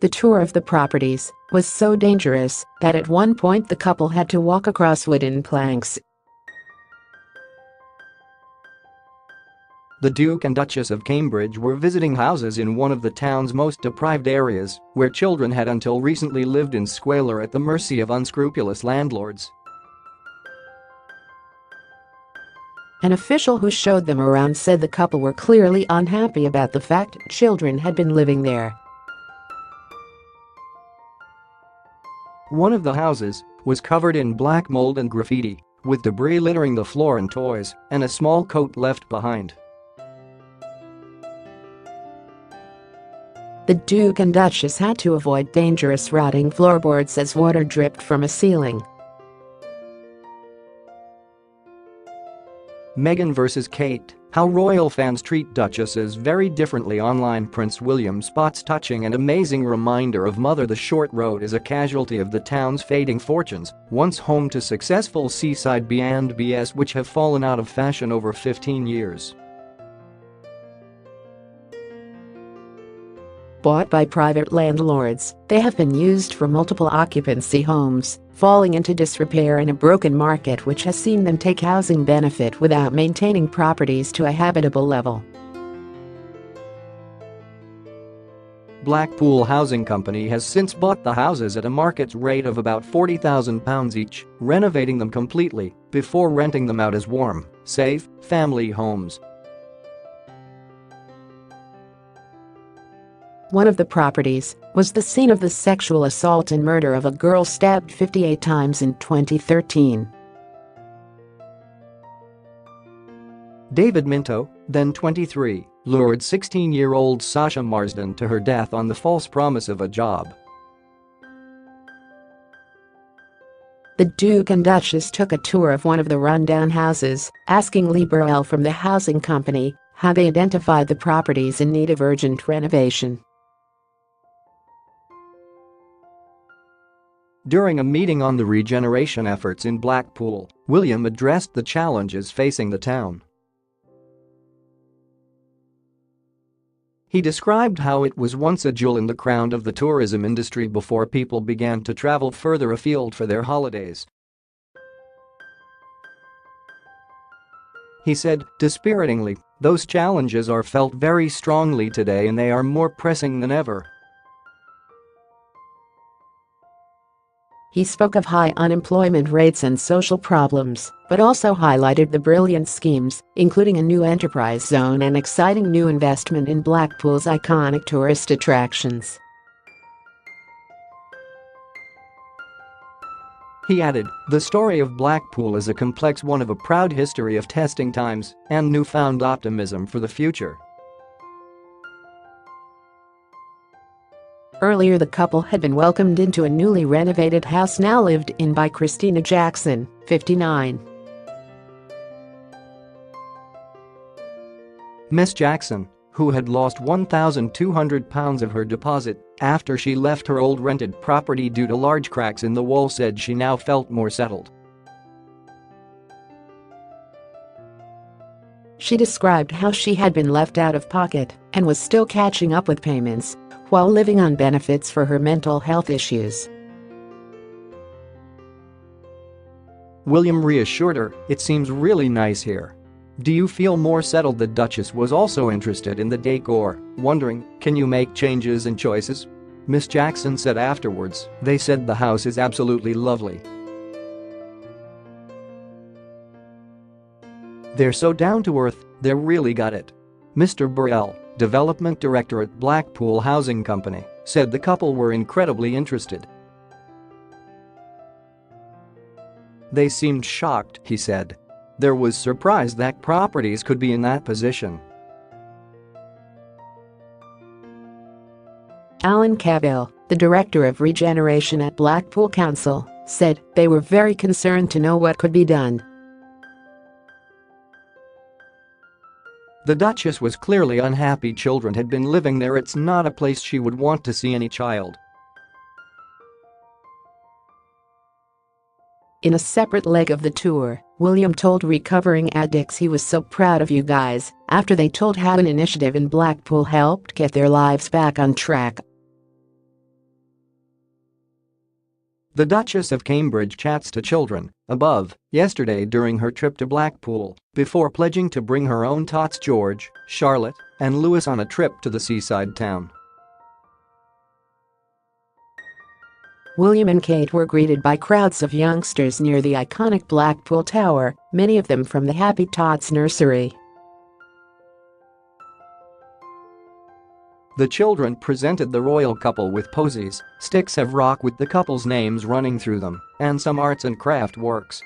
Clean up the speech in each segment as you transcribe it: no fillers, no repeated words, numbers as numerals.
The tour of the properties was so dangerous that at one point the couple had to walk across wooden planks. The Duke and Duchess of Cambridge were visiting houses in one of the town's most deprived areas, where children had until recently lived in squalor at the mercy of unscrupulous landlords. An official who showed them around said the couple were clearly unhappy about the fact children had been living there. One of the houses was covered in black mold and graffiti, with debris littering the floor and toys, and a small coat left behind. The Duke and Duchess had to avoid dangerous rotting floorboards as water dripped from a ceiling. Meghan vs. Kate: how royal fans treat duchesses very differently online. Prince William spots touching and amazing reminder of mother. The short road is a casualty of the town's fading fortunes, once home to successful seaside B&Bs which have fallen out of fashion over 15 years. Bought by private landlords, they have been used for multiple-occupancy homes, falling into disrepair in a broken market which has seen them take housing benefit without maintaining properties to a habitable level. Blackpool Housing Company has since bought the houses at a market rate of about £40,000 each, renovating them completely before renting them out as warm, safe, family homes. One of the properties was the scene of the sexual assault and murder of a girl stabbed 58 times in 2013. David Minto, then 23, lured 16-year-old Sasha Marsden to her death on the false promise of a job. The Duke and Duchess took a tour of one of the rundown houses, asking Lee Burrell from the housing company how they identified the properties in need of urgent renovation. During a meeting on the regeneration efforts in Blackpool, William addressed the challenges facing the town. He described how it was once a jewel in the crown of the tourism industry before people began to travel further afield for their holidays. He said, "Dispiritingly, those challenges are felt very strongly today and they are more pressing than ever." He spoke of high unemployment rates and social problems, but also highlighted the brilliant schemes, including a new enterprise zone and exciting new investment in Blackpool's iconic tourist attractions. He added, "The story of Blackpool is a complex one of a proud history of testing times and newfound optimism for the future." Earlier the couple had been welcomed into a newly renovated house now lived in by Christina Jackson, 59. Miss Jackson, who had lost £1,200 of her deposit after she left her old rented property due to large cracks in the wall, said she now felt more settled. She described how she had been left out of pocket and was still catching up with payments while living on benefits for her mental health issues. William reassured her, "It seems really nice here. Do you feel more settled?" The Duchess was also interested in the decor, wondering, "Can you make changes and choices?" Miss Jackson said afterwards, "They said the house is absolutely lovely. They're so down to earth, they really got it." Mr. Burrell, development director at Blackpool Housing Company, said the couple were incredibly interested. "They seemed shocked," he said. "There was surprise that properties could be in that position." Alan Cavill, the director of regeneration at Blackpool Council, said they were very concerned to know what could be done. The Duchess was clearly unhappy children had been living there. "It's not a place she would want to see any child." In a separate leg of the tour, William told recovering addicts he was so proud of you guys after they told how an initiative in Blackpool helped get their lives back on track. The Duchess of Cambridge chats to children above yesterday during her trip to Blackpool before pledging to bring her own tots George, Charlotte, and Louis on a trip to the seaside town. William and Kate were greeted by crowds of youngsters near the iconic Blackpool Tower, many of them from the Happy Tots nursery. The children presented the royal couple with posies, sticks of rock with the couple's names running through them, and some arts and craft works.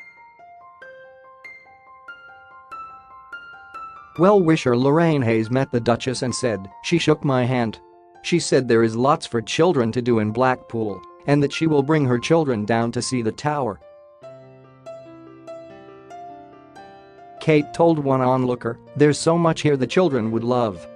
Well-wisher Lorraine Hayes met the Duchess and said, "She shook my hand. She said there is lots for children to do in Blackpool, and that she will bring her children down to see the tower." Kate told one onlooker, "There's so much here the children would love.